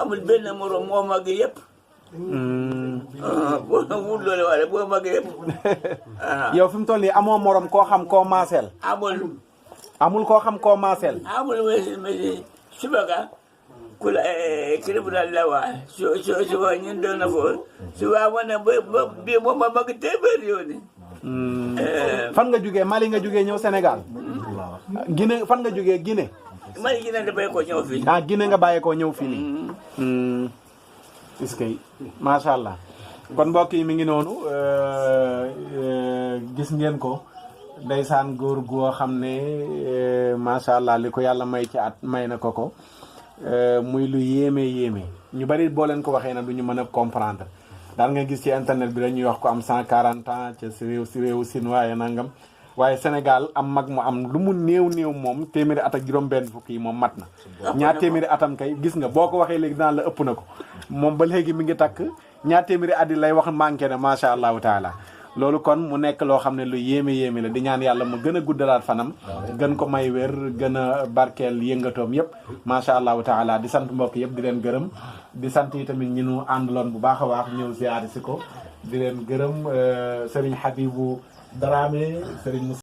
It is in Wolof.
amul benn morom moo mag yëpp. boo wut loolu wala boo mag yëpp. yow fi mu toll nii amoo morom koo xam koo maaseel. amul koo xam koo maaseel. amul mais subaka kula kilifu daal la waa suba ñun doon na foofu suba ma ne bi moom ma mag téeméer yooni. fan nga jugee Mali nga jugee ñëw Sénégal. Guinée fan nga jugee Guinée. Mali Guinée da bàyyi ko ñëw fii. Guinée nga bàyyi ko ñëw fii nii. est-ce que macha allah kon mbokk yi mi ngi noonu gis ngeen ko ndeysaan góor goo xam ne macha allah li ko yàlla may ci at may na ko muy lu yéeme ñu bari boo leen ko waxee na du ñu mën a comprendre daal nga gis ci internet bi dañuy wax ko am 140 ans ca si réewu Siin waaye nangam waaye Sénégal am mag mu am lu mu néew moom téeméeri at ak juróom-benn fukk yi moom mat na. ñaar téeméeri atam kay gis nga boo ko waxee léegi daan la ëpp na ko moom ba léegi mi ngi takk ñaar téeméeri at yi lay wax manqué na macha allahu taala. loolu kon mu nekk loo xam ne lu yéeme la di ñaan yàlla mu gën a guddalaat fanam gën ko may wér gën a barkeel yëngatoom yëpp macha allahu taala di sant mbokk yëpp di leen gërëm di sant yi tamit ñi nu àndaloon bu baax a baax ñëw ziyaari si ko di leen gërëm Serigne Habibou Dramé Serigne